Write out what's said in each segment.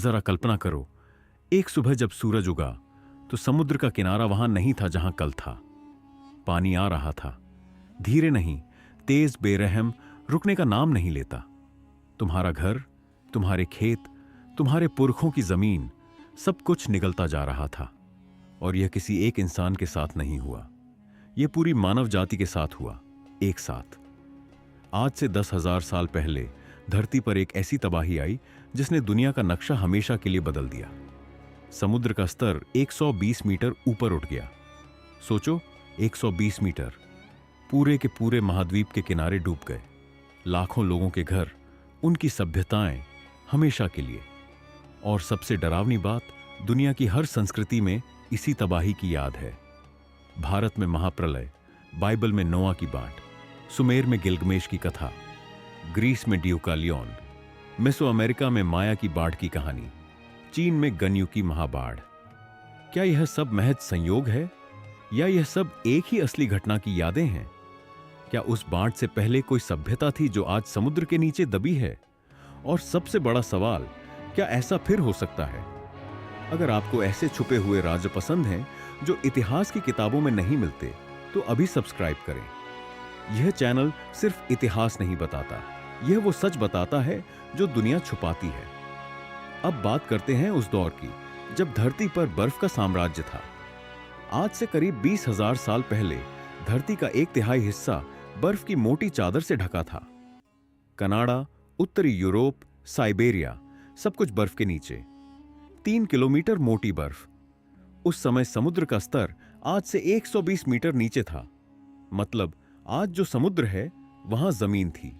जरा कल्पना करो, एक सुबह जब सूरज उगा तो समुद्र का किनारा वहां नहीं था जहां कल था। पानी आ रहा था, धीरे नहीं, तेज, बेरहम, रुकने का नाम नहीं लेता। तुम्हारा घर, तुम्हारे खेत, तुम्हारे पुरखों की जमीन, सब कुछ निगलता जा रहा था। और यह किसी एक इंसान के साथ नहीं हुआ, यह पूरी मानव जाति के साथ हुआ, एक साथ। आज से 10,000 साल पहले धरती पर एक ऐसी तबाही आई जिसने दुनिया का नक्शा हमेशा के लिए बदल दिया। समुद्र का स्तर 120 मीटर ऊपर उठ गया। सोचो, 120 मीटर, पूरे के पूरे महाद्वीप के किनारे डूब गए। लाखों लोगों के घर, उनकी सभ्यताएं, हमेशा के लिए। और सबसे डरावनी बात, दुनिया की हर संस्कृति में इसी तबाही की याद है। भारत में महाप्रलय, बाइबल में नोआ की बाढ़, सुमेर में गिलगमेश की कथा, ग्रीस में ड्यूकालियन, मेसो अमेरिका में माया की बाढ़ की कहानी, चीन में गन्यू की महाबाढ़। क्या यह सब महज संयोग है या यह सब एक ही असली घटना की यादें हैं? क्या उस बाढ़ से पहले कोई सभ्यता थी जो आज समुद्र के नीचे दबी है? और सबसे बड़ा सवाल, क्या ऐसा फिर हो सकता है? अगर आपको ऐसे छुपे हुए राज पसंद हैं जो इतिहास की किताबों में नहीं मिलते, तो अभी सब्सक्राइब करें। यह चैनल सिर्फ इतिहास नहीं बताता, यह वो सच बताता है जो दुनिया छुपाती है। अब बात करते हैं उस दौर की जब धरती पर बर्फ का साम्राज्य था। आज से करीब 20,000 साल पहले धरती का 1/3 हिस्सा बर्फ की मोटी चादर से ढका था। कनाडा, उत्तरी यूरोप, साइबेरिया, सब कुछ बर्फ के नीचे। 3 किलोमीटर मोटी बर्फ। उस समय समुद्र का स्तर आज से 120 मीटर नीचे था। मतलब आज जो समुद्र है वहां जमीन थी।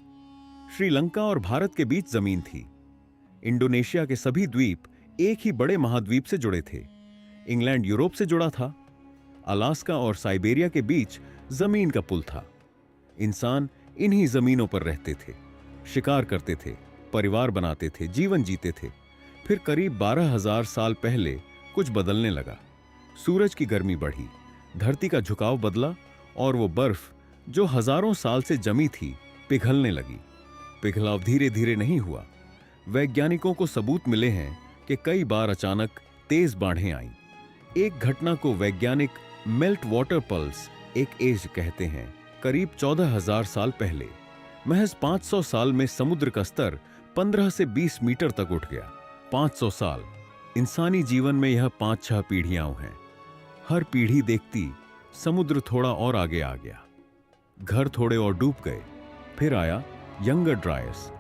श्रीलंका और भारत के बीच जमीन थी। इंडोनेशिया के सभी द्वीप एक ही बड़े महाद्वीप से जुड़े थे। इंग्लैंड यूरोप से जुड़ा था। अलास्का और साइबेरिया के बीच जमीन का पुल था। इंसान इन्हीं जमीनों पर रहते थे, शिकार करते थे, परिवार बनाते थे, जीवन जीते थे। फिर करीब 12,000 साल पहले कुछ बदलने लगा। सूरज की गर्मी बढ़ी, धरती का झुकाव बदला और वो बर्फ जो हजारों साल से जमी थी पिघलने लगी। पिघलाव धीरे धीरे नहीं हुआ। वैज्ञानिकों को सबूत मिले हैं कि कई बार अचानक तेज बाढ़ें आईं। एक घटना को वैज्ञानिक मेल्ट वाटर पल्स, एक एज कहते हैं। करीब 14,000 साल पहले महज 500 साल में समुद्र का स्तर 15 से 20 मीटर तक उठ गया। 500 साल। इंसानी जीवन में यह 5-6 पीढ़ियां हैं। हर पीढ़ी देखती समुद्र थोड़ा और आगे आ गया, घर थोड़े और डूब गए। फिर आया यंगर ड्रायस,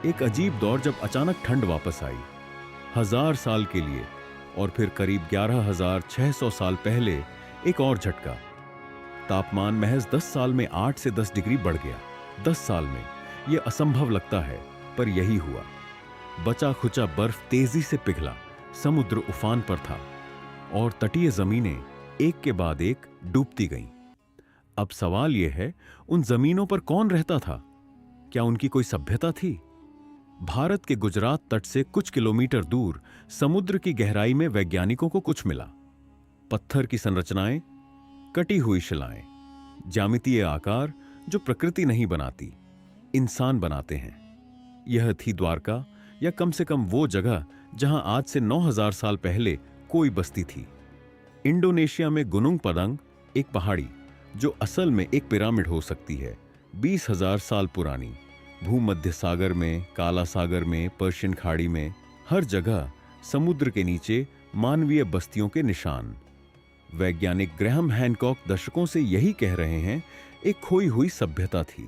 एक अजीब दौर जब अचानक ठंड वापस आई 1000 साल के लिए। और फिर करीब 11,600 साल पहले एक और झटका। तापमान महज 10 साल में 8 से 10 डिग्री बढ़ गया। 10 साल में। यह असंभव लगता है, पर यही हुआ। बचा खुचा बर्फ तेजी से पिघला, समुद्र उफान पर था और तटीय जमीनें एक के बाद एक डूबती गईं। अब सवाल यह है, उन जमीनों पर कौन रहता था? क्या उनकी कोई सभ्यता थी? भारत के गुजरात तट से कुछ किलोमीटर दूर समुद्र की गहराई में वैज्ञानिकों को कुछ मिला। पत्थर की संरचनाएं, कटी हुई शिलाएं, ज्यामितीय आकार जो प्रकृति नहीं बनाती, इंसान बनाते हैं। यह थी द्वारका, या कम से कम वो जगह जहां आज से 9,000 साल पहले कोई बस्ती थी। इंडोनेशिया में गुनुंग पदंग, एक पहाड़ी जो असल में एक पिरामिड हो सकती है, 20,000 साल पुरानी। भूमध्य सागर में, काला सागर में, पर्शियन खाड़ी में, हर जगह समुद्र के नीचे मानवीय बस्तियों के निशान। वैज्ञानिक ग्रैहम हैनकॉक दशकों से यही कह रहे हैं, एक खोई हुई सभ्यता थी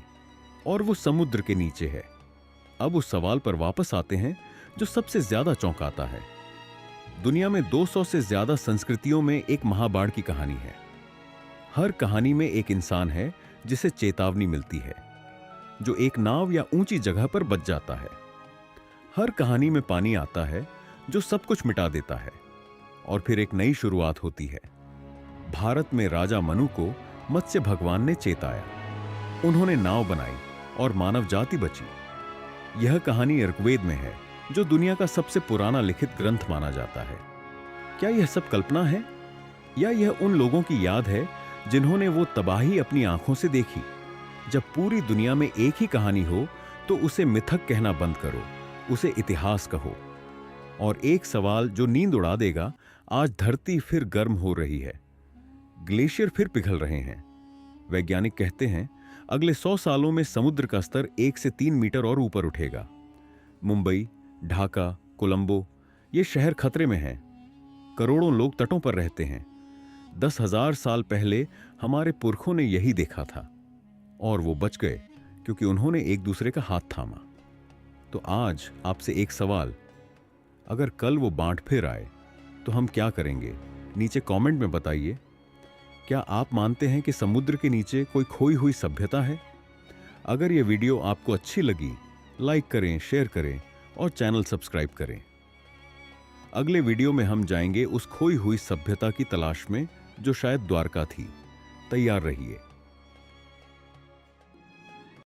और वो समुद्र के नीचे है। अब उस सवाल पर वापस आते हैं जो सबसे ज्यादा चौंकाता है। दुनिया में 200 से ज्यादा संस्कृतियों में एक महाबाढ़ की कहानी है। हर कहानी में एक इंसान है जिसे चेतावनी मिलती है, जो एक नाव या ऊंची जगह पर बच जाता है। हर कहानी में पानी आता है जो सब कुछ मिटा देता है और फिर एक नई शुरुआत होती है। भारत में राजा मनु को मत्स्य भगवान ने चेताया। उन्होंने नाव बनाई और मानव जाति बची। यह कहानी ऋग्वेद में है, जो दुनिया का सबसे पुराना लिखित ग्रंथ माना जाता है। क्या यह सब कल्पना है या यह उन लोगों की याद है जिन्होंने वो तबाही अपनी आंखों से देखी? जब पूरी दुनिया में एक ही कहानी हो तो उसे मिथक कहना बंद करो, उसे इतिहास कहो। और एक सवाल जो नींद उड़ा देगा, आज धरती फिर गर्म हो रही है, ग्लेशियर फिर पिघल रहे हैं। वैज्ञानिक कहते हैं अगले 100 सालों में समुद्र का स्तर 1 से 3 मीटर और ऊपर उठेगा। मुंबई, ढाका, कोलंबो ये शहर खतरे में हैं। करोड़ों लोग तटों पर रहते हैं। 10,000 साल पहले हमारे पुरखों ने यही देखा था और वो बच गए क्योंकि उन्होंने एक दूसरे का हाथ थामा। तो आज आपसे एक सवाल, अगर कल वो बांट फिर आए तो हम क्या करेंगे? नीचे कमेंट में बताइए। क्या आप मानते हैं कि समुद्र के नीचे कोई खोई हुई सभ्यता है? अगर ये वीडियो आपको अच्छी लगी, लाइक करें, शेयर करें और चैनल सब्सक्राइब करें। अगले वीडियो में हम जाएंगे उस खोई हुई सभ्यता की तलाश में जो शायद द्वारका थी। तैयार रहिए।